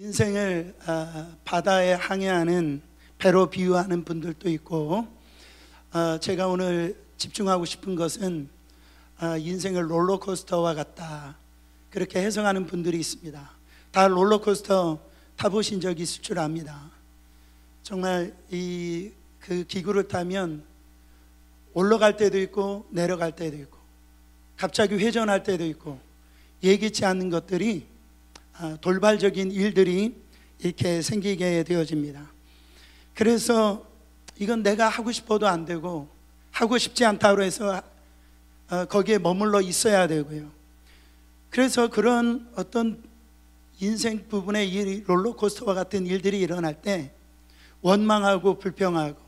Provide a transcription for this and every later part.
인생을 바다에 항해하는 배로 비유하는 분들도 있고, 제가 오늘 집중하고 싶은 것은 인생을 롤러코스터와 같다, 그렇게 해석하는 분들이 있습니다. 다 롤러코스터 타보신 적이 있을 줄 압니다. 정말 그 기구를 타면 올라갈 때도 있고 내려갈 때도 있고 갑자기 회전할 때도 있고 예기치 않는 것들이, 돌발적인 일들이 이렇게 생기게 되어집니다. 그래서 이건 내가 하고 싶어도 안 되고 하고 싶지 않다고 해서 거기에 머물러 있어야 되고요. 그래서 그런 어떤 인생 부분의 이 롤러코스터와 같은 일들이 일어날 때 원망하고 불평하고,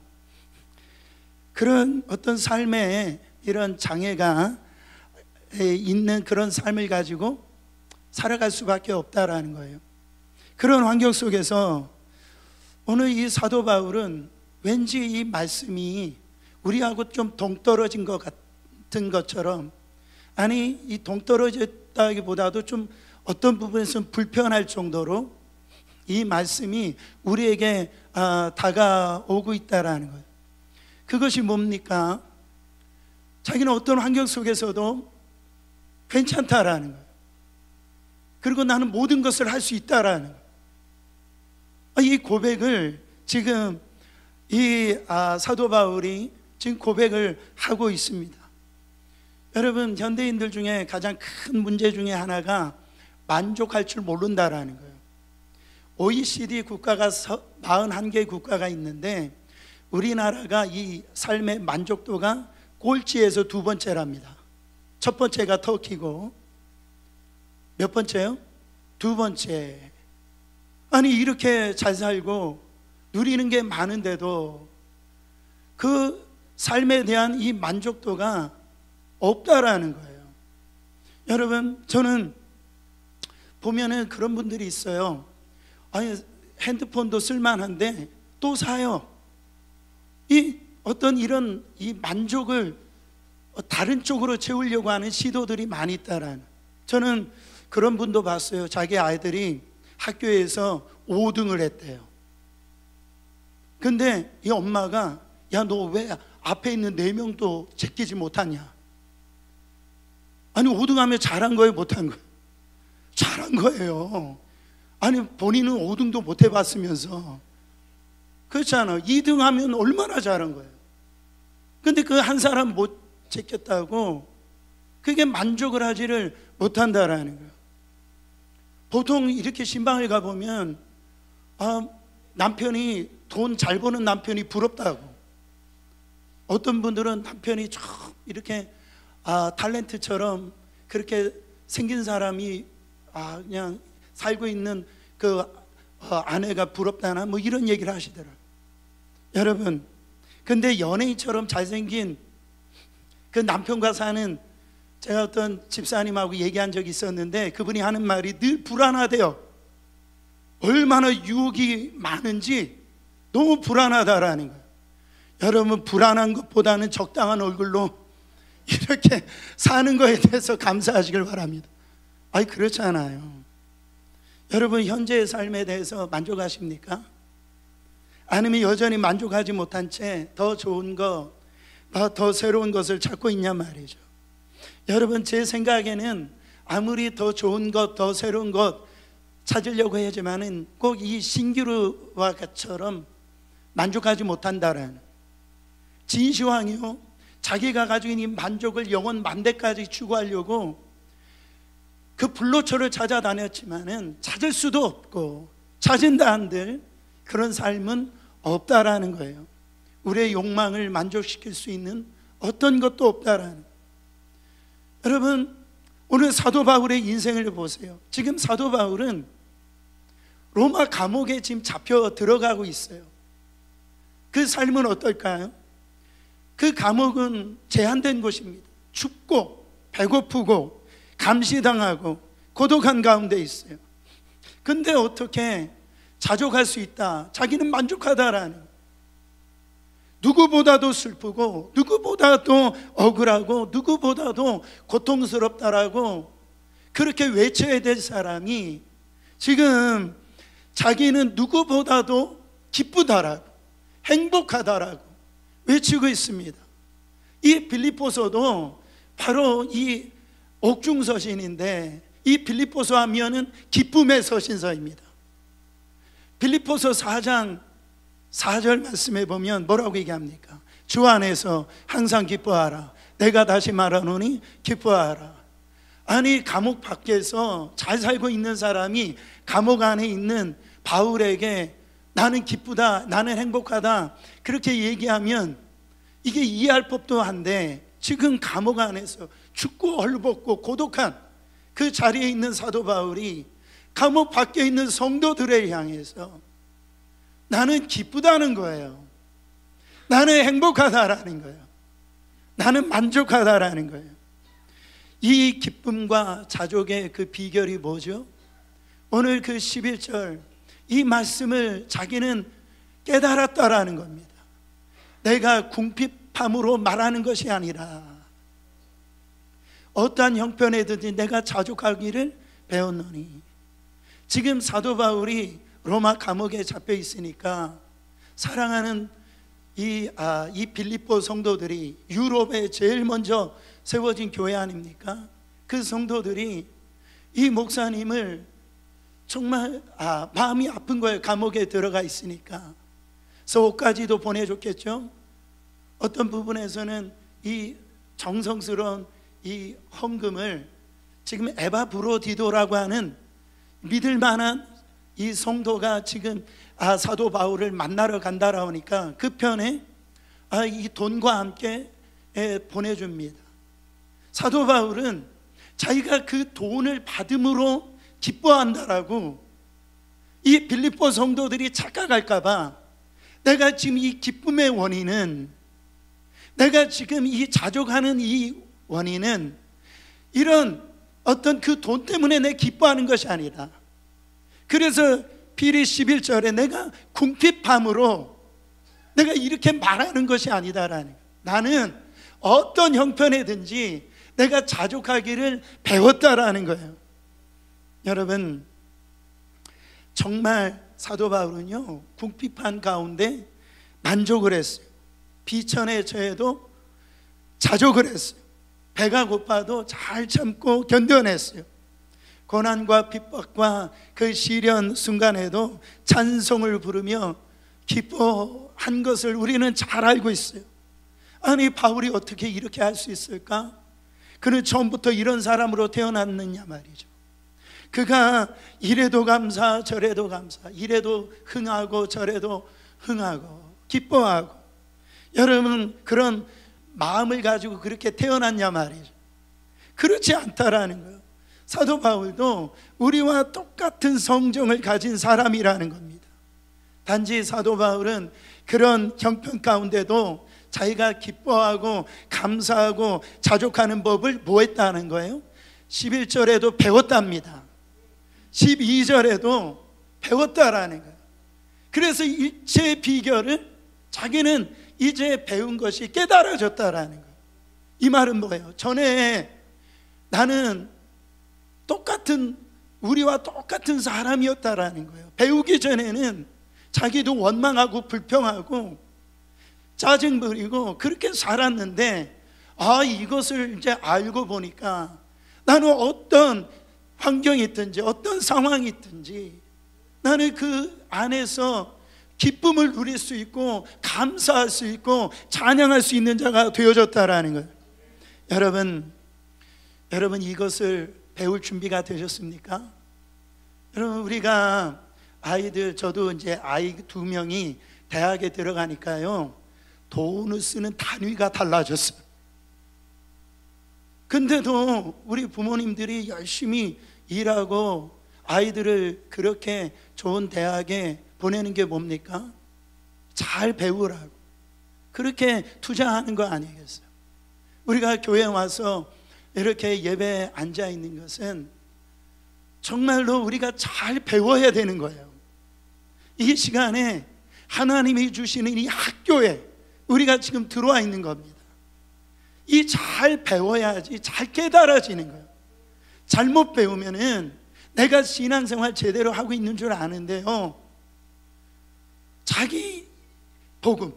그런 어떤 삶에 이런 장애가 있는 그런 삶을 가지고 살아갈 수밖에 없다라는 거예요. 그런 환경 속에서 오늘 이 사도 바울은 왠지 이 말씀이 우리하고 좀 동떨어진 것 같은 것처럼, 아니 이 동떨어졌다기보다도 좀 어떤 부분에서는 불편할 정도로 이 말씀이 우리에게 다가오고 있다라는 거예요. 그것이 뭡니까? 자기는 어떤 환경 속에서도 괜찮다라는 거예요. 그리고 나는 모든 것을 할 수 있다라는 거예요. 이 고백을 지금 이 사도 바울이 지금 고백을 하고 있습니다. 여러분, 현대인들 중에 가장 큰 문제 중에 하나가 만족할 줄 모른다라는 거예요. OECD 국가가 41개 국가가 있는데 우리나라가 이 삶의 만족도가 꼴찌에서 두 번째랍니다. 첫 번째가 터키고, 몇 번째요? 두 번째. 아니 이렇게 잘 살고 누리는 게 많은데도 그 삶에 대한 이 만족도가 없다라는 거예요. 여러분, 저는 보면은 그런 분들이 있어요. 아니 핸드폰도 쓸만한데 또 사요. 이 어떤 이런 이 만족을 다른 쪽으로 채우려고 하는 시도들이 많이 있다라는. 저는 그런 분도 봤어요. 자기 아이들이 학교에서 5등을 했대요. 근데 이 엄마가, 야 너 왜 앞에 있는 4명도 제끼지 못하냐? 아니 5등 하면 잘한 거예요, 못한 거예요? 잘한 거예요. 아니 본인은 5등도 못 해봤으면서. 그렇잖아. 2등 하면 얼마나 잘한 거예요. 근데 그 한 사람 못 제꼈다고 그게 만족을 하지를 못한다라는 거예요. 보통 이렇게 신방을 가보면 남편이 돈 잘 버는 남편이 부럽다고, 어떤 분들은 남편이 좀 이렇게 탤런트처럼 그렇게 생긴 사람이 그냥 살고 있는 그 아내가 부럽다나 뭐 이런 얘기를 하시더라고요. 여러분, 근데 연예인처럼 잘생긴 그 남편과 사는, 제가 어떤 집사님하고 얘기한 적이 있었는데 그분이 하는 말이 늘 불안하대요. 얼마나 유혹이 많은지 너무 불안하다라는 거예요. 여러분, 불안한 것보다는 적당한 얼굴로 이렇게 사는 거에 대해서 감사하시길 바랍니다. 아니 그렇잖아요. 여러분, 현재의 삶에 대해서 만족하십니까? 아니면 여전히 만족하지 못한 채 더 좋은 것, 더 새로운 것을 찾고 있냐 말이죠. 여러분, 제 생각에는 아무리 더 좋은 것, 더 새로운 것 찾으려고 하지만은 꼭 이 신기루와 같처럼 만족하지 못한다라는, 진시황이요, 자기가 가지고 있는 만족을 영원 만대까지 추구하려고 그 불로초를 찾아다녔지만은 찾을 수도 없고 찾은다 한들 그런 삶은 없다라는 거예요. 우리의 욕망을 만족시킬 수 있는 어떤 것도 없다라는. 여러분, 오늘 사도 바울의 인생을 보세요. 지금 사도 바울은 로마 감옥에 지금 잡혀 들어가고 있어요. 그 삶은 어떨까요? 그 감옥은 제한된 곳입니다. 춥고 배고프고 감시당하고 고독한 가운데 있어요. 근데 어떻게 자족할 수 있다? 자기는 만족하다라는, 누구보다도 슬프고 누구보다도 억울하고 누구보다도 고통스럽다라고 그렇게 외쳐야 될 사람이 지금 자기는 누구보다도 기쁘다라고, 행복하다라고 외치고 있습니다. 이 빌립보서도 바로 이 옥중서신인데, 이 빌립보서 하면은 기쁨의 서신서입니다. 빌립보서 4장 4절 말씀에 보면 뭐라고 얘기합니까? 주 안에서 항상 기뻐하라. 내가 다시 말하노니 기뻐하라. 아니, 감옥 밖에서 잘 살고 있는 사람이 감옥 안에 있는 바울에게 나는 기쁘다, 나는 행복하다 그렇게 얘기하면 이게 이해할 법도 한데, 지금 감옥 안에서 춥고 헐벗고 고독한 그 자리에 있는 사도 바울이 감옥 밖에 있는 성도들을 향해서 나는 기쁘다는 거예요. 나는 행복하다라는 거예요. 나는 만족하다라는 거예요. 이 기쁨과 자족의 그 비결이 뭐죠? 오늘 그 11절 이 말씀을 자기는 깨달았다라는 겁니다. 내가 궁핍함으로 말하는 것이 아니라 어떠한 형편에든지 내가 자족하기를 배웠노니. 지금 사도 바울이 로마 감옥에 잡혀 있으니까 사랑하는 이 빌립보 성도들이, 유럽에 제일 먼저 세워진 교회 아닙니까? 그 성도들이 이 목사님을 정말 마음이 아픈 거예요. 감옥에 들어가 있으니까. 그래서 옷까지도 보내줬겠죠. 어떤 부분에서는 이 정성스러운 이 헌금을 지금 에바브로디도라고 하는 믿을 만한 이 성도가 지금 사도 바울을 만나러 간다라고 하니까 그 편에 이 돈과 함께 보내줍니다. 사도 바울은 자기가 그 돈을 받음으로 기뻐한다라고 이 빌립보 성도들이 착각할까 봐, 내가 지금 이 기쁨의 원인은, 내가 지금 이 자족하는 이 원인은 이런 어떤 그 돈 때문에 내 기뻐하는 것이 아니라, 그래서 필히 11절에 내가 궁핍함으로 내가 이렇게 말하는 것이 아니다라는 거예요. 나는 어떤 형편에든지 내가 자족하기를 배웠다라는 거예요. 여러분, 정말 사도 바울은요, 궁핍한 가운데 만족을 했어요. 비천에 처해도 자족을 했어요. 배가 고파도 잘 참고 견뎌냈어요. 고난과 핍박과 그 시련 순간에도 찬송을 부르며 기뻐한 것을 우리는 잘 알고 있어요. 아니, 바울이 어떻게 이렇게 할 수 있을까? 그는 처음부터 이런 사람으로 태어났느냐 말이죠. 그가 이래도 감사 저래도 감사, 이래도 흥하고 저래도 흥하고 기뻐하고, 여러분 그런 마음을 가지고 그렇게 태어났냐 말이죠. 그렇지 않다라는 거예요. 사도 바울도 우리와 똑같은 성정을 가진 사람이라는 겁니다. 단지 사도 바울은 그런 형편 가운데도 자기가 기뻐하고 감사하고 자족하는 법을 뭐 했다는 거예요? 11절에도 배웠답니다. 12절에도 배웠다라는 거예요. 그래서 일체의 비결을 자기는 이제 배운 것이 깨달아졌다라는 거예요. 이 말은 뭐예요? 전에 나는 우리와 똑같은 사람이었다라는 거예요. 배우기 전에는 자기도 원망하고 불평하고 짜증 부리고 그렇게 살았는데, 이것을 이제 알고 보니까 나는 어떤 환경이 있든지 어떤 상황이 있든지 나는 그 안에서 기쁨을 누릴 수 있고 감사할 수 있고 찬양할 수 있는 자가 되어졌다라는 거예요. 여러분 이것을 배울 준비가 되셨습니까? 여러분, 우리가 아이들, 저도 이제 아이 2명이 대학에 들어가니까요, 돈을 쓰는 단위가 달라졌어요. 근데도 우리 부모님들이 열심히 일하고 아이들을 그렇게 좋은 대학에 보내는 게 뭡니까? 잘 배우라고 그렇게 투자하는 거 아니겠어요? 우리가 교회 와서 이렇게 예배에 앉아 있는 것은 정말로 우리가 잘 배워야 되는 거예요. 이 시간에 하나님이 주시는 이 학교에 우리가 지금 들어와 있는 겁니다. 이 잘 배워야지 잘 깨달아지는 거예요. 잘못 배우면은 내가 신앙생활 제대로 하고 있는 줄 아는데요, 자기 복음,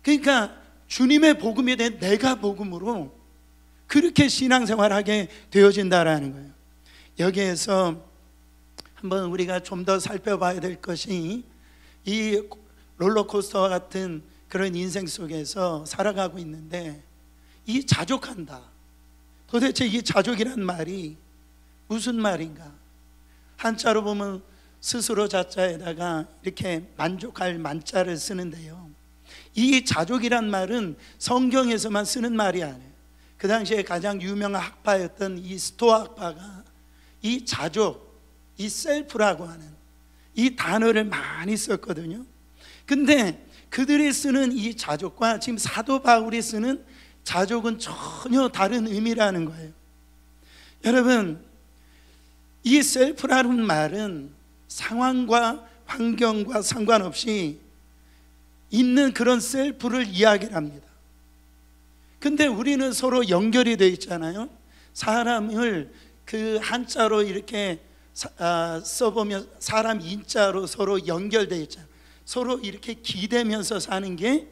그러니까 주님의 복음에 대해 내가 복음으로 그렇게 신앙생활하게 되어진다라는 거예요. 여기에서 한번 우리가 좀 더 살펴봐야 될 것이, 이 롤러코스터와 같은 그런 인생 속에서 살아가고 있는데, 이 자족한다, 도대체 이 자족이란 말이 무슨 말인가? 한자로 보면 스스로 자자에다가 이렇게 만족할 만자를 쓰는데요, 이 자족이란 말은 성경에서만 쓰는 말이 아니에요. 그 당시에 가장 유명한 학파였던 이 스토아 학파가 이 자족, 이 셀프라고 하는 이 단어를 많이 썼거든요. 근데 그들이 쓰는 이 자족과 지금 사도 바울이 쓰는 자족은 전혀 다른 의미라는 거예요. 여러분, 이 셀프라는 말은 상황과 환경과 상관없이 있는 그런 셀프를 이야기를 합니다. 근데 우리는 서로 연결이 되어 있잖아요. 사람을 그 한자로 이렇게 써보면 사람 인자로 서로 연결되어 있잖아요. 서로 이렇게 기대면서 사는 게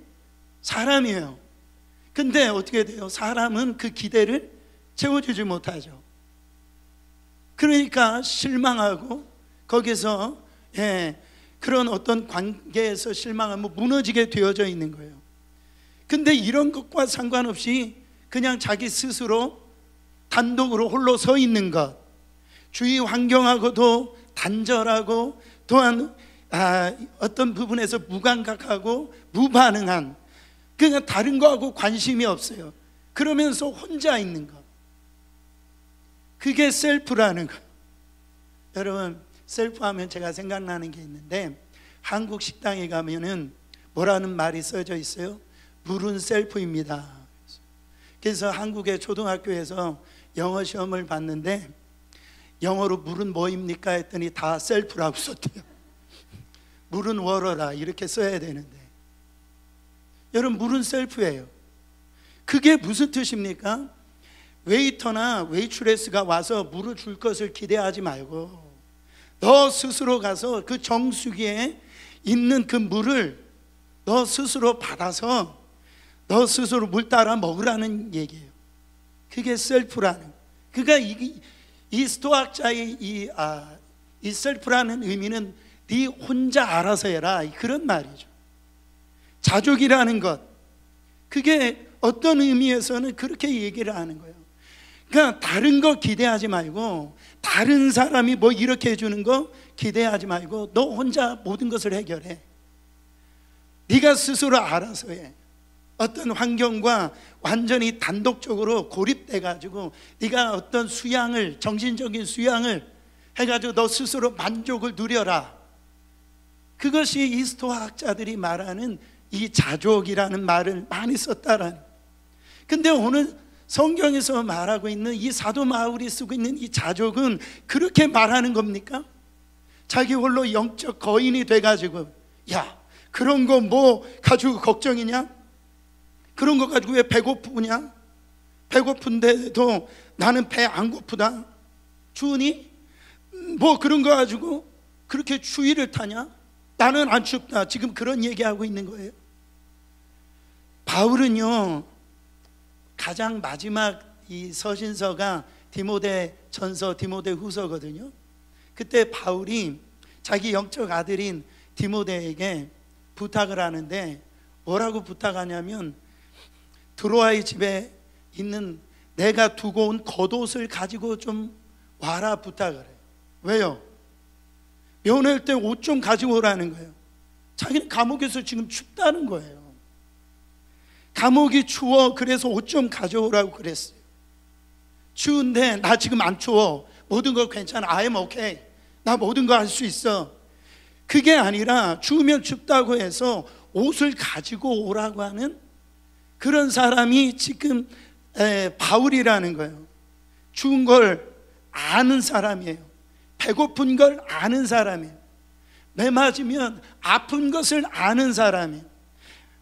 사람이에요. 근데 어떻게 돼요? 사람은 그 기대를 채워주지 못하죠. 그러니까 실망하고 거기서 그런 어떤 관계에서 실망하면 무너지게 되어져 있는 거예요. 근데 이런 것과 상관없이 그냥 자기 스스로 단독으로 홀로 서 있는 것, 주위 환경하고도 단절하고 또한 어떤 부분에서 무감각하고 무반응한, 그냥 다른 거하고 관심이 없어요. 그러면서 혼자 있는 것, 그게 셀프라는 거예요. 여러분, 셀프 하면 제가 생각나는 게 있는데, 한국 식당에 가면은 뭐라는 말이 써져 있어요? 물은 셀프입니다. 그래서 한국의 초등학교에서 영어 시험을 봤는데 영어로 물은 뭐입니까? 했더니 다 셀프라고 썼대요. 물은 워러라 이렇게 써야 되는데, 여러분, 물은 셀프예요. 그게 무슨 뜻입니까? 웨이터나 웨이트레스가 와서 물을 줄 것을 기대하지 말고 너 스스로 가서 그 정수기에 있는 그 물을 너 스스로 받아서 너 스스로 물 따라 먹으라는 얘기예요. 그게 셀프라는. 그러니까 이 스토아학자의 이 셀프라는 의미는 네 혼자 알아서 해라, 그런 말이죠. 자족이라는 것, 그게 어떤 의미에서는 그렇게 얘기를 하는 거예요. 그러니까 다른 거 기대하지 말고, 다른 사람이 뭐 이렇게 해주는 거 기대하지 말고 너 혼자 모든 것을 해결해. 네가 스스로 알아서 해. 어떤 환경과 완전히 단독적으로 고립돼 가지고 네가 어떤 수양을, 정신적인 수양을 해가지고 너 스스로 만족을 누려라. 그것이 이 스토아학자들이 말하는 이 자족이라는 말을 많이 썼다라는. 근데 오늘 성경에서 말하고 있는 이 사도 바울이 쓰고 있는 이 자족은 그렇게 말하는 겁니까? 자기 홀로 영적 거인이 돼가지고, 야, 그런 거 뭐 가지고 걱정이냐? 그런 거 가지고 왜 배고프냐? 배고픈데도 나는 배 안 고프다. 추우니? 뭐 그런 거 가지고 그렇게 추위를 타냐? 나는 안 춥다. 지금 그런 얘기하고 있는 거예요. 바울은요, 가장 마지막 이 서신서가 디모데 전서, 디모데 후서거든요. 그때 바울이 자기 영적 아들인 디모데에게 부탁을 하는데 뭐라고 부탁하냐면, 드로아의 집에 있는 내가 두고 온 겉옷을 가지고 좀 와라 부탁을 해요. 왜요? 면회 때 옷 좀 가지고 오라는 거예요. 자기는 감옥에서 지금 춥다는 거예요. 감옥이 추워, 그래서 옷 좀 가져오라고 그랬어요. 추운데 나 지금 안 추워, 모든 거 괜찮아, I'm okay, 나 모든 거 할 수 있어. 그게 아니라 추우면 춥다고 해서 옷을 가지고 오라고 하는 그런 사람이 지금 바울이라는 거예요. 추운 걸 아는 사람이에요. 배고픈 걸 아는 사람이에요. 매 맞으면 아픈 것을 아는 사람이에요.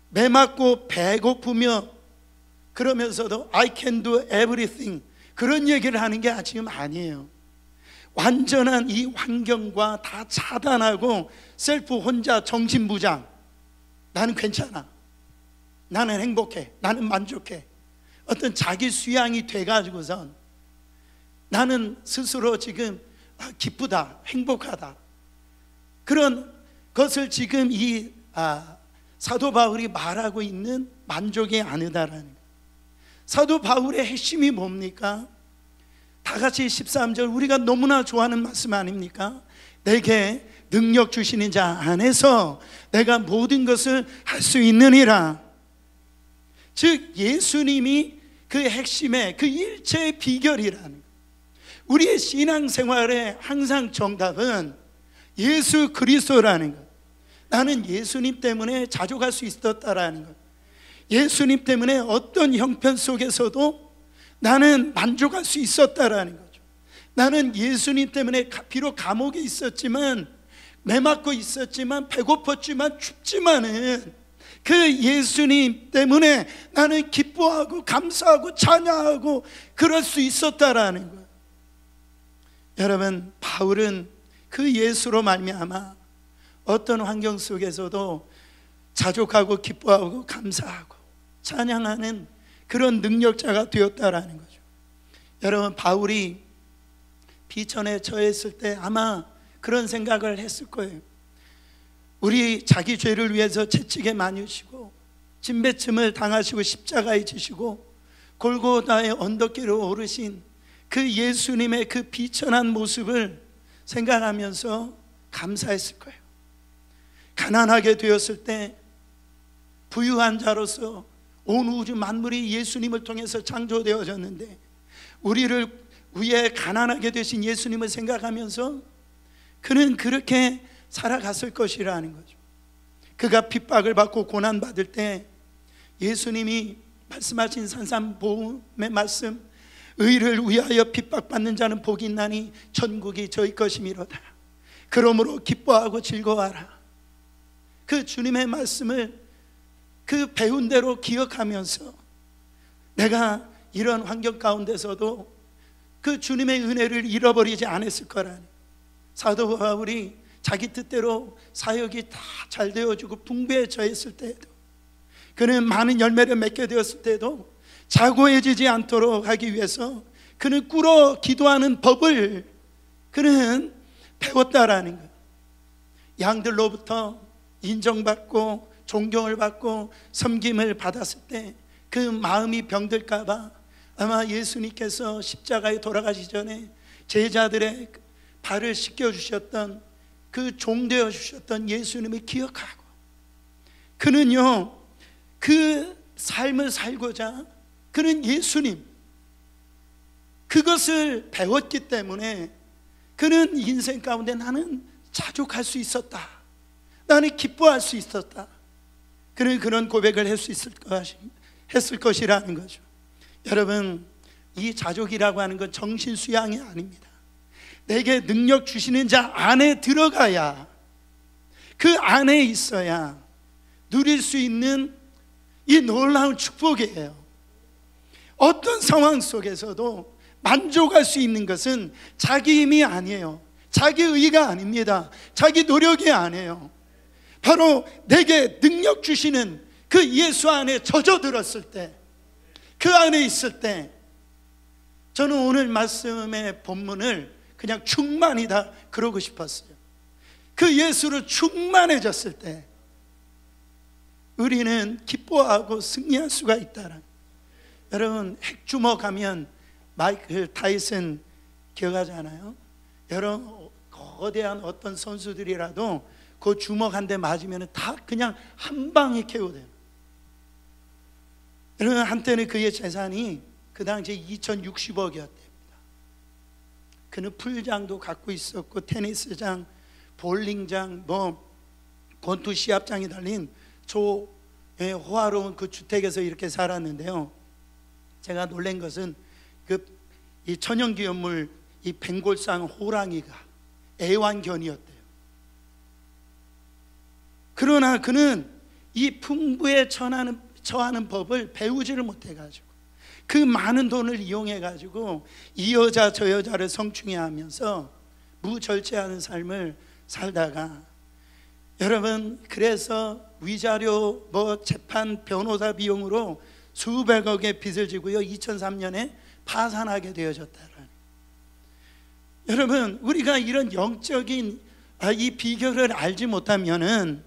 매 맞고 배고프며 그러면서도 I can do everything, 그런 얘기를 하는 게 지금 아니에요. 완전한 이 환경과 다 차단하고 셀프 혼자 정신부장, 나는 괜찮아, 나는 행복해, 나는 만족해, 어떤 자기 수양이 돼가지고선 나는 스스로 지금 기쁘다, 행복하다, 그런 것을 지금 이 사도 바울이 말하고 있는 만족이 아니다라는 거예요. 사도 바울의 핵심이 뭡니까? 다 같이 13절 우리가 너무나 좋아하는 말씀 아닙니까? 내게 능력 주시는 자 안에서 내가 모든 것을 할 수 있느니라. 즉 예수님이 그 핵심의 그 일체의 비결이라는 거예요. 우리의 신앙생활의 항상 정답은 예수 그리스도라는 것. 나는 예수님 때문에 자족할 수 있었다라는 것. 예수님 때문에 어떤 형편 속에서도 나는 만족할 수 있었다라는 거죠. 나는 예수님 때문에 비록 감옥에 있었지만, 매맞고 있었지만, 배고팠지만, 춥지만은 그 예수님 때문에 나는 기뻐하고 감사하고 찬양하고 그럴 수 있었다라는 거예요. 여러분, 바울은 그 예수로 말미암아 어떤 환경 속에서도 자족하고 기뻐하고 감사하고 찬양하는 그런 능력자가 되었다라는 거죠. 여러분, 바울이 비천에 처했을 때 아마 그런 생각을 했을 거예요. 우리 자기 죄를 위해서 채찍에 맞으시고 진배침을 당하시고 십자가에 지시고 골고다의 언덕길로 오르신 그 예수님의 그 비천한 모습을 생각하면서 감사했을 거예요. 가난하게 되었을 때 부유한 자로서 온 우주 만물이 예수님을 통해서 창조되어졌는데, 우리를 위해 가난하게 되신 예수님을 생각하면서 그는 그렇게 살아갔을 것이라는 거죠. 그가 핍박을 받고 고난받을 때 예수님이 말씀하신 산산보험의 말씀, 의를 위하여 핍박받는 자는 복이 있나니 천국이 저희 것이미로다. 그러므로 기뻐하고 즐거워하라. 그 주님의 말씀을 그 배운 대로 기억하면서 내가 이런 환경 가운데서도 그 주님의 은혜를 잃어버리지 않았을 거라니. 사도 바울이 자기 뜻대로 사역이 다 잘 되어지고 붕괴에 처했을 때에도, 그는 많은 열매를 맺게 되었을 때도 자고해지지 않도록 하기 위해서 그는 꿇어 기도하는 법을 그는 배웠다라는 거예요. 양들로부터 인정받고 존경을 받고 섬김을 받았을 때 그 마음이 병들까 봐 아마 예수님께서 십자가에 돌아가시 전에 제자들의 발을 씻겨주셨던 그 종되어 주셨던 예수님을 기억하고, 그는요 그 삶을 살고자 그는 예수님 그것을 배웠기 때문에 그는 인생 가운데 나는 자족할 수 있었다, 나는 기뻐할 수 있었다, 그는 그런 고백을 할 수 했을 것이라는 거죠. 여러분, 이 자족이라고 하는 건 정신 수양이 아닙니다. 내게 능력 주시는 자 안에 들어가야, 그 안에 있어야 누릴 수 있는 이 놀라운 축복이에요. 어떤 상황 속에서도 만족할 수 있는 것은 자기 힘이 아니에요. 자기 의가 아닙니다. 자기 노력이 아니에요. 바로 내게 능력 주시는 그 예수 안에 젖어들었을 때, 그 안에 있을 때, 저는 오늘 말씀의 본문을 그냥 충만이다 그러고 싶었어요. 그 예수로 충만해졌을 때 우리는 기뻐하고 승리할 수가 있다는. 여러분, 핵주먹하면 마이클 타이슨 기억하잖아요. 여러분, 거대한 어떤 선수들이라도 그 주먹 한 대 맞으면 다 그냥 한 방에 KO돼요. 여러분, 한때는 그의 재산이 그 당시에 2060억이었대요. 그는 풀장도 갖고 있었고 테니스장, 볼링장, 권투 시합장이 달린 호화로운 그 주택에서 이렇게 살았는데요. 제가 놀란 것은 이 천연기념물 이 벵골산 호랑이가 애완견이었대요. 그러나 그는 이 풍부에 처하는 법을 배우지를 못해가지고 그 많은 돈을 이용해가지고 이 여자 저 여자를 성추행하면서 무절제하는 삶을 살다가 여러분 그래서 위자료 재판 변호사 비용으로 수백억의 빚을 지고요 2003년에 파산하게 되어졌다라는. 여러분 우리가 이런 영적인 이 비결을 알지 못하면은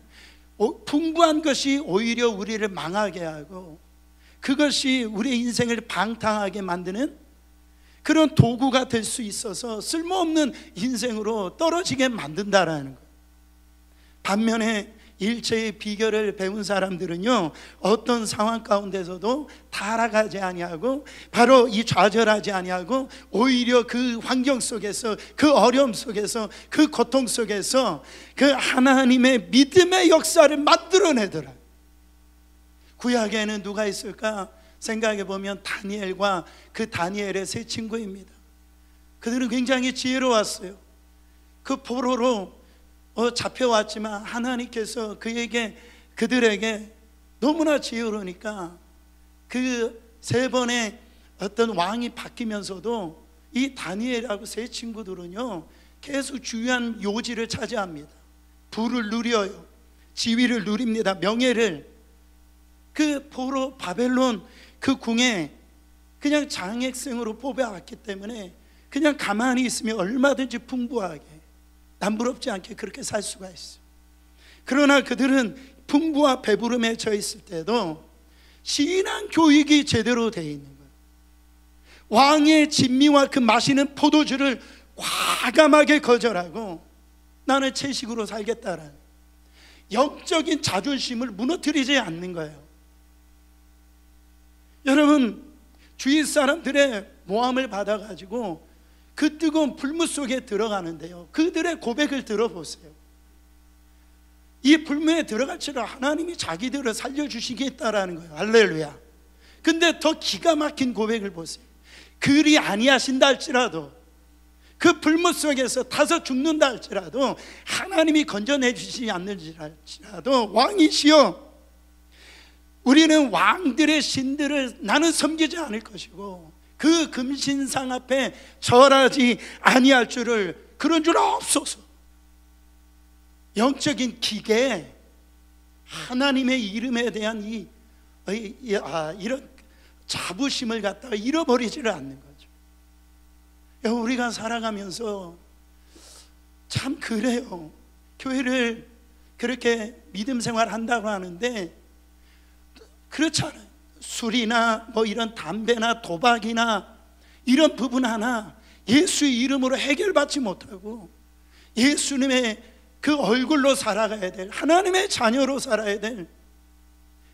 풍부한 것이 오히려 우리를 망하게 하고 그것이 우리의 인생을 방탕하게 만드는 그런 도구가 될 수 있어서 쓸모없는 인생으로 떨어지게 만든다라는 거예요. 반면에 일체의 비결을 배운 사람들은요 어떤 상황 가운데서도 타락하지 아니하고 바로 이 좌절하지 아니하고 오히려 그 환경 속에서 그 어려움 속에서 그 고통 속에서 그 하나님의 믿음의 역사를 만들어내더라. 구약에는 누가 있을까 생각해 보면 다니엘과 그 다니엘의 세 친구입니다. 그들은 굉장히 지혜로웠어요. 그 포로로 잡혀왔지만 하나님께서 그들에게 너무나 지혜로우니까 그 세 번의 어떤 왕이 바뀌면서도 이 다니엘하고 세 친구들은요 계속 중요한 요지를 차지합니다. 부를 누려요. 지위를 누립니다. 명예를. 그 포로 바벨론 그 궁에 그냥 장학생으로 뽑아왔기 때문에 그냥 가만히 있으면 얼마든지 풍부하게 남부럽지 않게 그렇게 살 수가 있어요. 그러나 그들은 풍부와 배부름에 처해 있을 때도 신앙 교육이 제대로 되어 있는 거예요. 왕의 진미와 그 마시는 포도주를 과감하게 거절하고 나는 채식으로 살겠다라는 영적인 자존심을 무너뜨리지 않는 거예요. 여러분 주위 사람들의 모함을 받아가지고 그 뜨거운 불물 속에 들어가는데요 그들의 고백을 들어보세요. 이 불문에 들어갈지라 하나님이 자기들을 살려주시겠다라는 거예요. 할렐루야. 근데 더 기가 막힌 고백을 보세요. 그리 아니하신다 할지라도 그 불문 속에서 타서 죽는다 할지라도 하나님이 건져내 주시지 않는지라도 왕이시여 우리는 왕들의 신들을 나는 섬기지 않을 것이고 그 금신상 앞에 절하지 아니할 줄을 그런 줄 없소서. 영적인 기계에 하나님의 이름에 대한 이런 자부심을 갖다가 잃어버리지를 않는 거죠. 우리가 살아가면서 참 그래요. 교회를 그렇게 믿음 생활한다고 하는데 그렇잖아요. 술이나 이런 담배나 도박이나 이런 부분 하나 예수의 이름으로 해결받지 못하고 예수님의 그 얼굴로 살아가야 될 하나님의 자녀로 살아야 될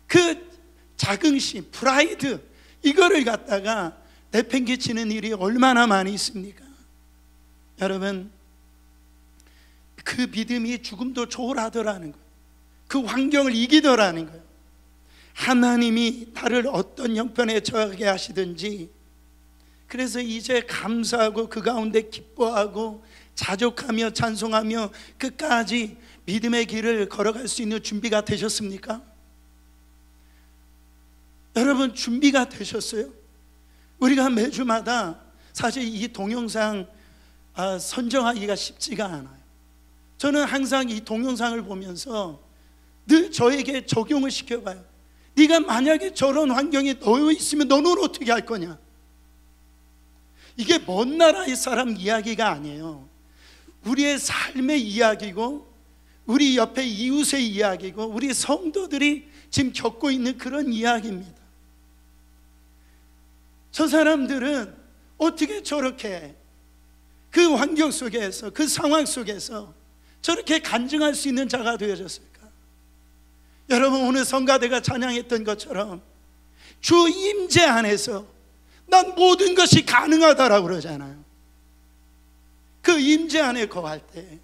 그 자긍심, 프라이드 이거를 갖다가 내팽개치는 일이 얼마나 많이 있습니까? 여러분 그 믿음이 죽음도 초월하더라는 거예요. 그 환경을 이기더라는 거예요. 하나님이 나를 어떤 형편에 처하게 하시든지 그래서 이제 감사하고 그 가운데 기뻐하고 자족하며 찬송하며 끝까지 믿음의 길을 걸어갈 수 있는 준비가 되셨습니까? 여러분 준비가 되셨어요? 우리가 매주마다 사실 이 동영상 선정하기가 쉽지가 않아요. 저는 항상 이 동영상을 보면서 늘 저에게 적용을 시켜봐요. 네가 만약에 저런 환경에 놓여 있으면 너는 어떻게 할 거냐? 이게 먼 나라의 사람 이야기가 아니에요. 우리의 삶의 이야기고 우리 옆에 이웃의 이야기고 우리 성도들이 지금 겪고 있는 그런 이야기입니다. 저 사람들은 어떻게 저렇게 그 환경 속에서 그 상황 속에서 저렇게 간증할 수 있는 자가 되어졌을까? 여러분 오늘 성가대가 찬양했던 것처럼 주 임재 안에서 난 모든 것이 가능하다라고 그러잖아요. 그 임재 안에 거할 때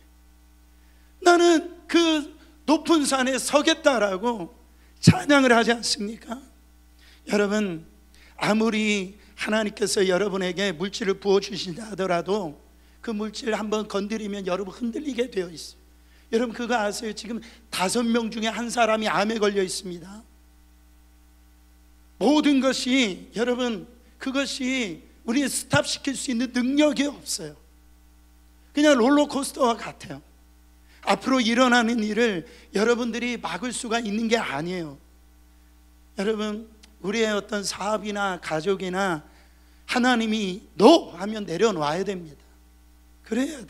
나는 그 높은 산에 서겠다라고 찬양을 하지 않습니까? 여러분 아무리 하나님께서 여러분에게 물질을 부어주신다 하더라도 그 물질 한번 건드리면 여러분 흔들리게 되어 있어요. 여러분 그거 아세요? 지금 5명 중에 한 사람이 암에 걸려 있습니다. 모든 것이 여러분 그것이 우리를 스탑시킬 수 있는 능력이 없어요. 그냥 롤러코스터와 같아요. 앞으로 일어나는 일을 여러분들이 막을 수가 있는 게 아니에요. 여러분, 우리의 어떤 사업이나 가족이나 하나님이 너 하면 내려놔야 됩니다. 그래야 돼요.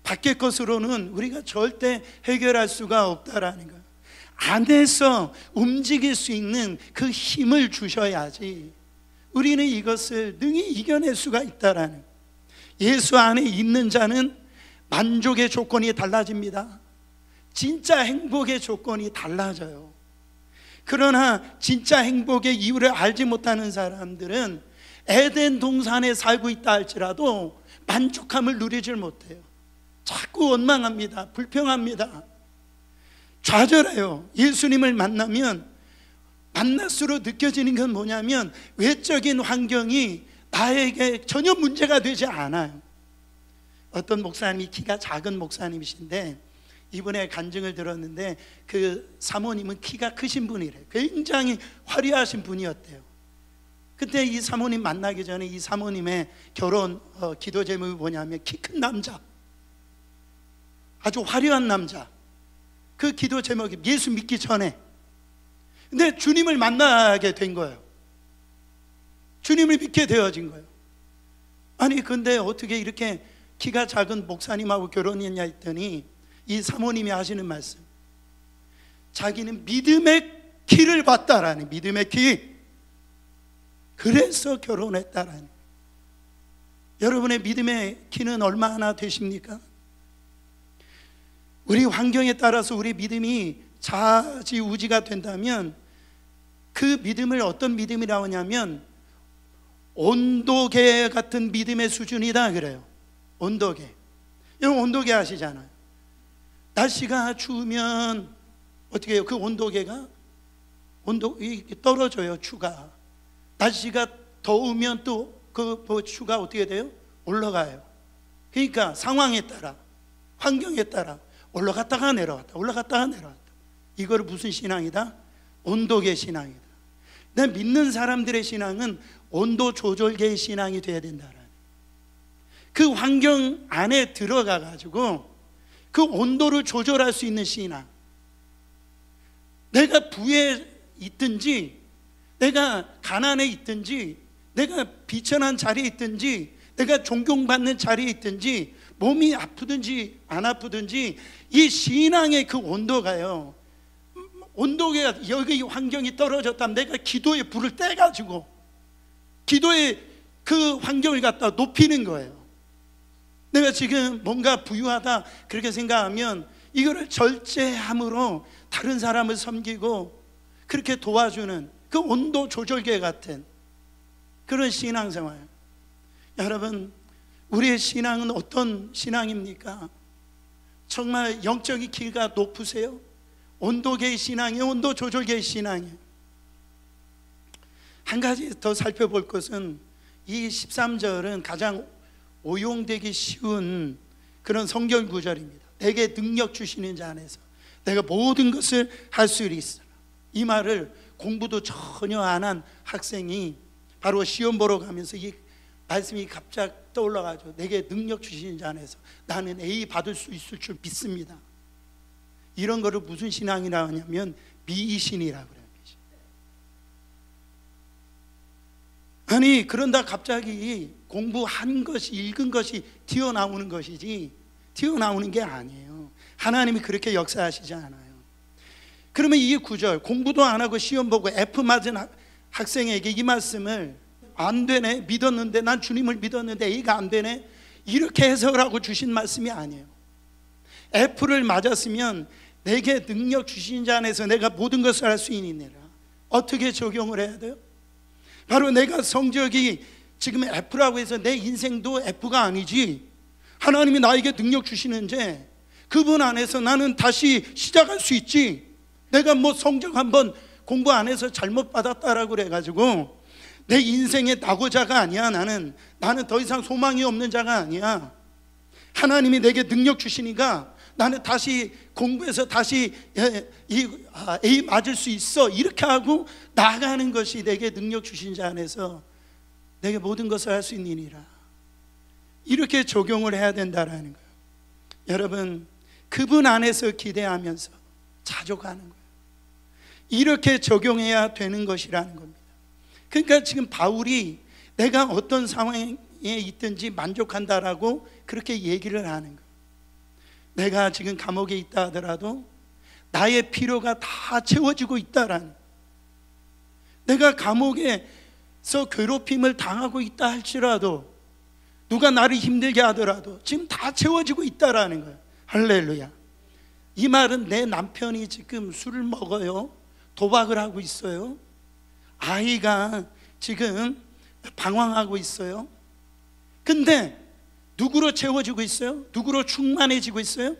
밖의 것으로는 우리가 절대 해결할 수가 없다라는 거예요. 안에서 움직일 수 있는 그 힘을 주셔야지 우리는 이것을 능히 이겨낼 수가 있다라는 거예요. 예수 안에 있는 자는 만족의 조건이 달라집니다. 진짜 행복의 조건이 달라져요. 그러나 진짜 행복의 이유를 알지 못하는 사람들은 에덴 동산에 살고 있다 할지라도 만족함을 누리질 못해요. 자꾸 원망합니다. 불평합니다. 좌절해요. 예수님을 만나면 만날수록 느껴지는 건 뭐냐면 외적인 환경이 나에게 전혀 문제가 되지 않아요. 어떤 목사님이 키가 작은 목사님이신데 이번에 간증을 들었는데 그 사모님은 키가 크신 분이래요. 굉장히 화려하신 분이었대요. 그때 이 사모님 만나기 전에 이 사모님의 결혼 기도 제목이 뭐냐면 키 큰 남자, 아주 화려한 남자. 그 기도 제목이 예수 믿기 전에. 근데 주님을 만나게 된 거예요. 주님을 믿게 되어진 거예요. 아니 근데 어떻게 이렇게 키가 작은 목사님하고 결혼했냐 했더니 이 사모님이 하시는 말씀, 자기는 믿음의 키를 봤다라는, 믿음의 키, 그래서 결혼했다라는. 여러분의 믿음의 키는 얼마나 되십니까? 우리 환경에 따라서 우리 믿음이 좌지우지가 된다면 그 믿음을 어떤 믿음이라고 하냐면 온도계 같은 믿음의 수준이다 그래요. 온도계. 여러분 온도계 아시잖아요. 날씨가 추우면 어떻게 해요? 그 온도계가 떨어져요. 추가. 날씨가 더우면 또 그 추가 어떻게 돼요? 올라가요. 그러니까 상황에 따라, 환경에 따라 올라갔다가 내려갔다, 올라갔다가 내려갔다. 이거를 무슨 신앙이다? 온도계 신앙이다. 내 믿는 사람들의 신앙은 온도 조절계의 신앙이 돼야 된다라는, 그 환경 안에 들어가 가지고 그 온도를 조절할 수 있는 신앙. 내가 부에 있든지 내가 가난에 있든지 내가 비천한 자리에 있든지 내가 존경받는 자리에 있든지 몸이 아프든지 안 아프든지 이 신앙의 그 온도가요, 온도가 여기 환경이 떨어졌다면 내가 기도의 불을 떼가지고 기도의 그 환경을 갖다 높이는 거예요. 내가 지금 뭔가 부유하다 그렇게 생각하면 이거를 절제함으로 다른 사람을 섬기고 그렇게 도와주는 그 온도 조절계 같은 그런 신앙생활. 여러분, 우리의 신앙은 어떤 신앙입니까? 정말 영적인 키가 높으세요? 온도계의 신앙이에요? 온도 조절계의 신앙이에요? 한 가지 더 살펴볼 것은 이 13절은 가장 오용되기 쉬운 그런 성경 구절입니다. 내게 능력 주시는 자 안에서 내가 모든 것을 할 수 있으라. 이 말을 공부도 전혀 안 한 학생이 바로 시험 보러 가면서 이 말씀이 갑자기 떠올라가지고 내게 능력 주시는 자 안에서 나는 A 받을 수 있을 줄 믿습니다. 이런 거를 무슨 신앙이라고 하냐면 미신이라고 그래요. 아니 그런다 갑자기 공부한 것이, 읽은 것이 튀어나오는 것이지 튀어나오는 게 아니에요. 하나님이 그렇게 역사하시지 않아요. 그러면 이 구절, 공부도 안 하고 시험 보고 F 맞은 학생에게 이 말씀을 안 되네, 믿었는데, 난 주님을 믿었는데 A가 안 되네, 이렇게 해석하고 주신 말씀이 아니에요. F를 맞았으면 내게 능력 주신 자 안에서 내가 모든 것을 할 수 있느니라. 어떻게 적용을 해야 돼요? 바로 내가 성적이 지금 F라고 해서 내 인생도 F가 아니지, 하나님이 나에게 능력 주시는데 그분 안에서 나는 다시 시작할 수 있지. 내가 뭐 성적 한번 공부 안 해서 잘못 받았다라고 그래가지고 내 인생의 낙오자가 아니야. 나는 더 이상 소망이 없는 자가 아니야. 하나님이 내게 능력 주시니까 나는 다시 공부해서 다시 A 맞을 수 있어, 이렇게 하고 나가는 것이 내게 능력 주신 자 안에서 내게 모든 것을 할 수 있느니라. 이렇게 적용을 해야 된다라는 거예요. 여러분, 그분 안에서 기대하면서 자족하는 거예요. 이렇게 적용해야 되는 것이라는 겁니다. 그러니까 지금 바울이 내가 어떤 상황에 있든지 만족한다라고 그렇게 얘기를 하는 거예요. 내가 지금 감옥에 있다 하더라도 나의 필요가 다 채워지고 있다라는 거예요. 내가 감옥에서 괴롭힘을 당하고 있다 할지라도, 누가 나를 힘들게 하더라도 지금 다 채워지고 있다라는 거예요. 할렐루야. 이 말은 내 남편이 지금 술을 먹어요, 도박을 하고 있어요, 아이가 지금 방황하고 있어요. 근데 누구로 채워지고 있어요? 누구로 충만해지고 있어요?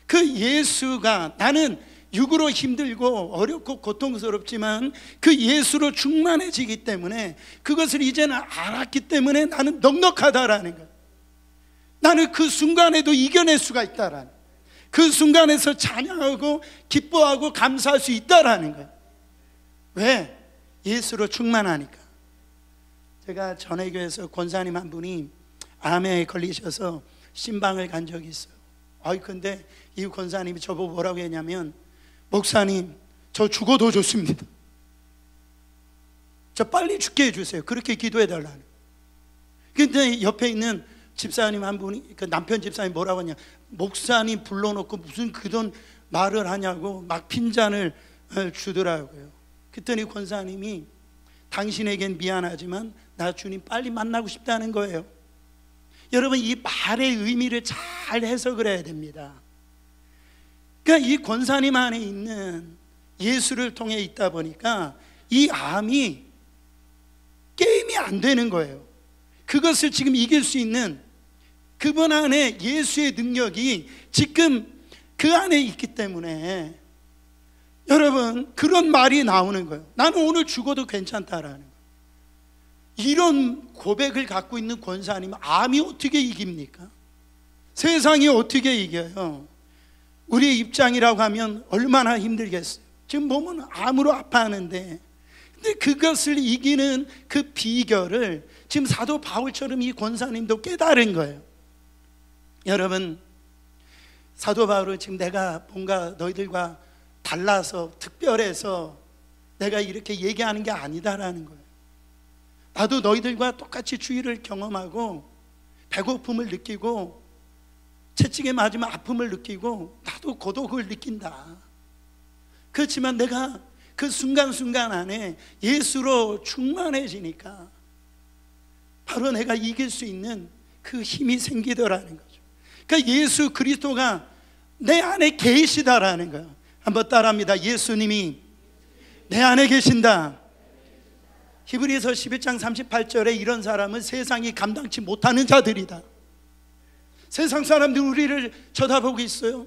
그 예수가, 나는 육으로 힘들고 어렵고 고통스럽지만 그 예수로 충만해지기 때문에, 그것을 이제는 알았기 때문에 나는 넉넉하다라는 거예요. 나는 그 순간에도 이겨낼 수가 있다라는 거예요. 그 순간에서 찬양하고 기뻐하고 감사할 수 있다라는 거예요. 왜? 예수로 충만하니까. 제가 전에 교회에서 권사님 한 분이 암에 걸리셔서 신방을 간 적이 있어요. 근데 이 권사님이 저보고 뭐라고 했냐면, 목사님, 저 죽어도 좋습니다. 저 빨리 죽게 해주세요. 그렇게 기도해 달라는. 근데 옆에 있는 집사님 한 분이, 그 남편 집사님 뭐라고 하냐, 목사님 불러놓고 무슨 그런 말을 하냐고 막 핀잔을 주더라고요. 그랬더니 권사님이, 당신에겐 미안하지만 나 주님 빨리 만나고 싶다는 거예요. 여러분, 이 말의 의미를 잘 해석을 해야 됩니다. 그러니까 이 권사님 안에 있는 예수를 통해 있다 보니까 이 암이 게임이 안 되는 거예요. 그것을 지금 이길 수 있는 그분 안에 예수의 능력이 지금 그 안에 있기 때문에 여러분, 그런 말이 나오는 거예요. 나는 오늘 죽어도 괜찮다라는 거예요. 이런 고백을 갖고 있는 권사님은 암이 어떻게 이깁니까? 세상이 어떻게 이겨요? 우리의 입장이라고 하면 얼마나 힘들겠어요. 지금 몸은 암으로 아파하는데, 근데 그것을 이기는 그 비결을 지금 사도 바울처럼 이 권사님도 깨달은 거예요. 여러분, 사도 바울은 지금 내가 뭔가 너희들과 달라서 특별해서 내가 이렇게 얘기하는 게 아니다라는 거예요. 나도 너희들과 똑같이 주의를 경험하고 배고픔을 느끼고 채찍에 맞으면 아픔을 느끼고 나도 고독을 느낀다. 그렇지만 내가 그 순간순간 안에 예수로 충만해지니까 바로 내가 이길 수 있는 그 힘이 생기더라는 거죠. 그러니까 예수 그리스도가 내 안에 계시다라는 거예요. 한번 따라합니다. 예수님이 내 안에 계신다. 히브리서 11장 38절에 이런 사람은 세상이 감당치 못하는 자들이다. 세상 사람들 우리를 쳐다보고 있어요.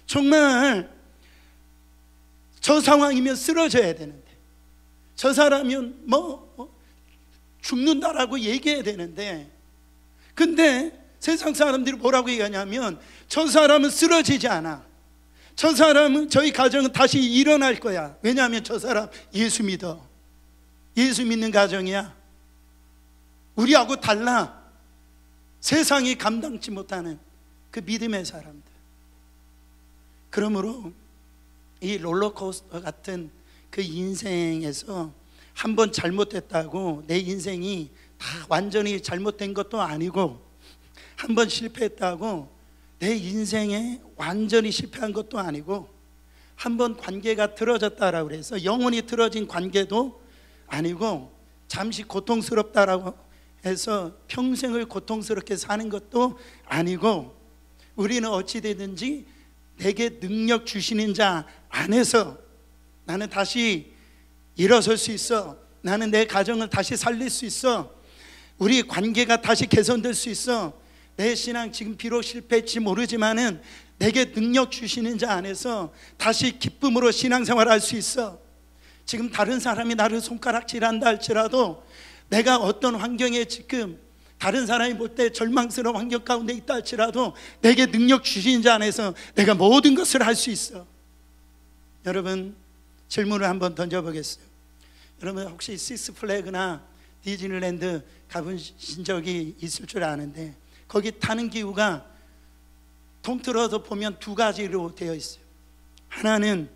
정말 저 상황이면 쓰러져야 되는데, 저 사람이면 죽는다라고 얘기해야 되는데, 근데 세상 사람들이 뭐라고 얘기하냐면, 저 사람은 쓰러지지 않아. 저 사람은, 저희 가정은 다시 일어날 거야. 왜냐하면 저 사람 예수 믿어. 예수 믿는 가정이야. 우리하고 달라. 세상이 감당치 못하는 그 믿음의 사람들. 그러므로 이 롤러코스터 같은 그 인생에서 한번 잘못됐다고 내 인생이 다 완전히 잘못된 것도 아니고, 한번 실패했다고 내 인생에 완전히 실패한 것도 아니고, 한번 관계가 틀어졌다라고 해서 영원히 틀어진 관계도 아니고, 잠시 고통스럽다라고 해서 평생을 고통스럽게 사는 것도 아니고, 우리는 어찌되든지 내게 능력 주시는 자 안에서 나는 다시 일어설 수 있어. 나는 내 가정을 다시 살릴 수 있어. 우리 관계가 다시 개선될 수 있어. 내 신앙 지금 비록 실패했지 모르지만은 내게 능력 주시는 자 안에서 다시 기쁨으로 신앙생활 할 수 있어. 지금 다른 사람이 나를 손가락질한다 할지라도, 내가 어떤 환경에 지금 다른 사람이 볼 때 절망스러운 환경 가운데 있다 할지라도 내게 능력 주신 자 안에서 내가 모든 것을 할 수 있어. 여러분, 질문을 한번 던져보겠어요. 여러분, 혹시 식스플래그나 디즈니랜드 가보신 적이 있을 줄 아는데 거기 타는 기구가 통틀어서 보면 두 가지로 되어 있어요. 하나는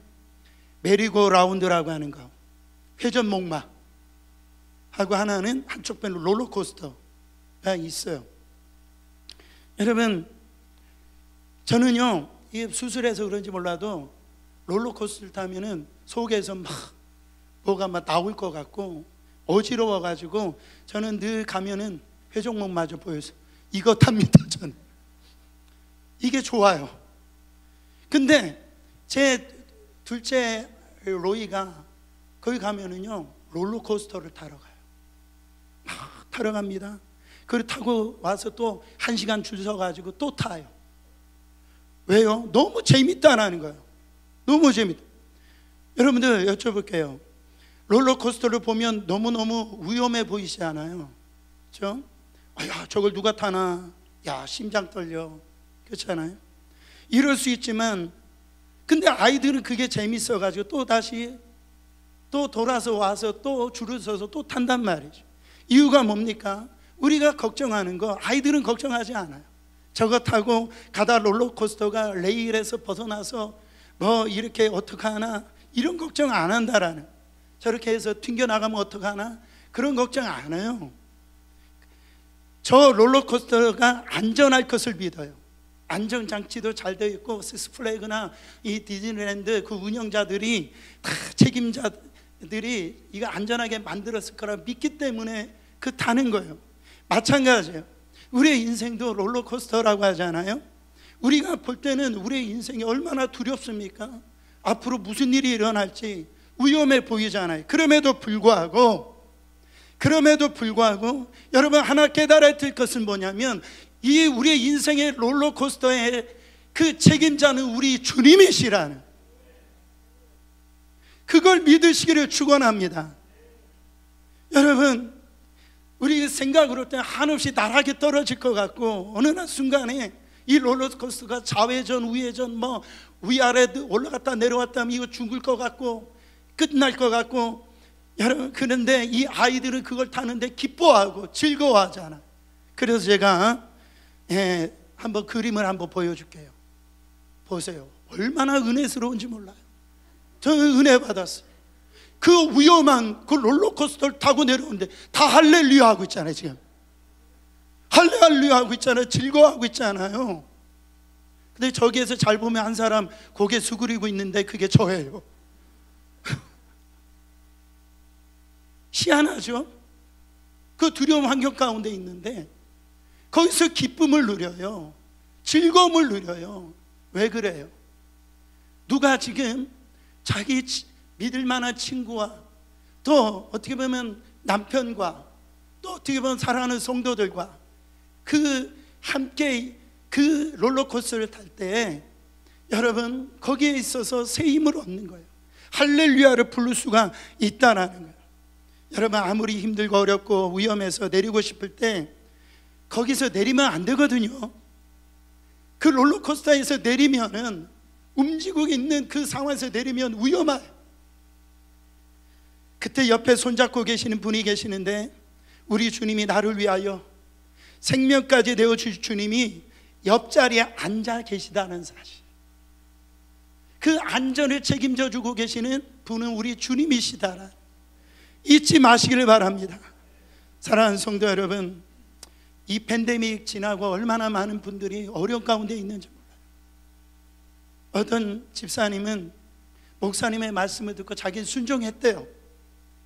메리고 라운드라고 하는 거, 회전 목마 하고, 하나는 한쪽 편으로 롤러코스터가 있어요. 여러분, 저는요, 이 수술해서 그런지 몰라도 롤러코스터를 타면은 속에서 막 뭐가 막 나올 것 같고 어지러워가지고 저는 늘 가면은 회전목마저 보여서 이거 탑니다. 저는 이게 좋아요. 근데 제 둘째 로이가 거기 가면은요 롤러코스터를 타러 가요. 막 타러 갑니다. 그걸 타고 와서 또 1시간 줄 서가지고 또 타요. 왜요? 너무 재밌다라는 거예요. 너무 재밌다. 여러분들 여쭤볼게요. 롤러코스터를 보면 너무너무 위험해 보이지 않아요? 그렇죠? 야, 저걸 누가 타나? 야, 심장 떨려. 그렇잖아요? 이럴 수 있지만 근데 아이들은 그게 재밌어가지고 또 다시 또 돌아서 와서 또 줄을 서서 또 탄단 말이죠. 이유가 뭡니까? 우리가 걱정하는 거 아이들은 걱정하지 않아요. 저거 타고 가다 롤러코스터가 레일에서 벗어나서 뭐 이렇게 어떡하나 이런 걱정 안 한다라는, 저렇게 해서 튕겨나가면 어떡하나 그런 걱정 안 해요. 저 롤러코스터가 안전할 것을 믿어요. 안전장치도 잘 되어 있고 식스플래그나 이 디즈니랜드 그 운영자들이 다 책임자들이 이거 안전하게 만들었을 거라 믿기 때문에 그 타는 거예요. 마찬가지예요. 우리의 인생도 롤러코스터라고 하잖아요. 우리가 볼 때는 우리의 인생이 얼마나 두렵습니까? 앞으로 무슨 일이 일어날지 위험해 보이잖아요. 그럼에도 불구하고 여러분 하나 깨달아야 될 것은 뭐냐면 이 우리의 인생의 롤러코스터의 그 책임자는 우리 주님이시라는, 그걸 믿으시기를 축원합니다. 여러분, 우리 생각으로 때 한없이 나락에 떨어질 것 같고 어느 날 순간에 이 롤러코스터가 좌회전 우회전 뭐 위아래 올라갔다 내려왔다 하면 이거 죽을 것 같고 끝날 것 같고, 여러분 그런데 이 아이들은 그걸 타는데 기뻐하고 즐거워하잖아. 그래서 제가 한번 그림을 한번 보여줄게요. 보세요. 얼마나 은혜스러운지 몰라요. 저는 은혜 받았어요. 그 위험한 그 롤러코스터를 타고 내려오는데 다 할렐루야 하고 있잖아요. 지금 할렐루야 하고 있잖아요. 즐거워하고 있잖아요. 근데 저기에서 잘 보면 한 사람 고개 수그리고 있는데 그게 저예요. 희한하죠? 그 두려운 환경 가운데 있는데 거기서 기쁨을 누려요. 즐거움을 누려요. 왜 그래요? 누가 지금 자기 믿을 만한 친구와 또 어떻게 보면 남편과 또 어떻게 보면 사랑하는 성도들과 그 함께 그 롤러코스터를 탈 때 여러분 거기에 있어서 새 힘을 얻는 거예요. 할렐루야를 부를 수가 있다라는 거예요. 여러분 아무리 힘들고 어렵고 위험해서 내리고 싶을 때 거기서 내리면 안 되거든요. 그 롤러코스터에서 내리면은 움직이고 있는 그 상황에서 내리면 위험해요. 그때 옆에 손잡고 계시는 분이 계시는데 우리 주님이 나를 위하여 생명까지 내어주실 주님이 옆자리에 앉아 계시다는 사실, 그 안전을 책임져 주고 계시는 분은 우리 주님이시다라 잊지 마시기를 바랍니다. 사랑하는 성도 여러분, 이 팬데믹 지나고 얼마나 많은 분들이 어려운 가운데 있는지 몰라요. 어떤 집사님은 목사님의 말씀을 듣고 자기는 순종했대요.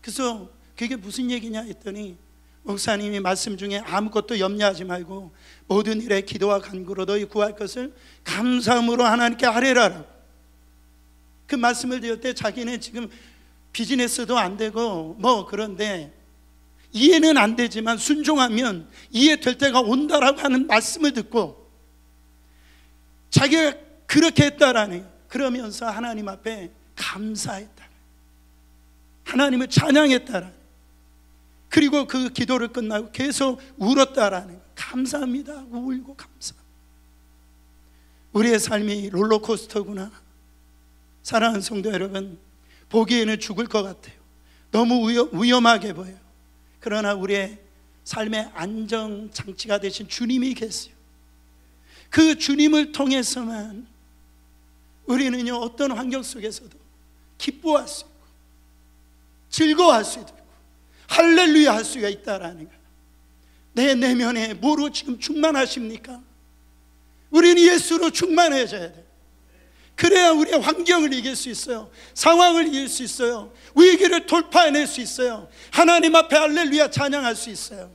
그래서 그게 무슨 얘기냐 했더니 목사님이 말씀 중에 아무것도 염려하지 말고 모든 일에 기도와 간구로 너희 구할 것을 감사함으로 하나님께 아뢰라라고 그 말씀을 드릴 때 자기는 지금 비즈니스도 안 되고 뭐 그런데 이해는 안 되지만 순종하면 이해될 때가 온다라고 하는 말씀을 듣고 자기가 그렇게 했다라니, 그러면서 하나님 앞에 감사했다, 하나님을 찬양했다라, 그리고 그 기도를 끝나고 계속 울었다라는, 감사합니다 하고 울고 감사. 우리의 삶이 롤러코스터구나. 사랑하는 성도 여러분, 보기에는 죽을 것 같아요. 너무 위험하게 보여요. 그러나 우리의 삶의 안정장치가 되신 주님이 계세요. 그 주님을 통해서만 우리는요, 어떤 환경 속에서도 기뻐할 수 있고 즐거워할 수 있고 할렐루야 할 수가 있다라는 거예요. 내 내면에 뭐로 지금 충만하십니까? 우리는 예수로 충만해져야 돼요. 그래야 우리의 환경을 이길 수 있어요. 상황을 이길 수 있어요. 위기를 돌파해낼 수 있어요. 하나님 앞에 할렐루야 찬양할 수 있어요.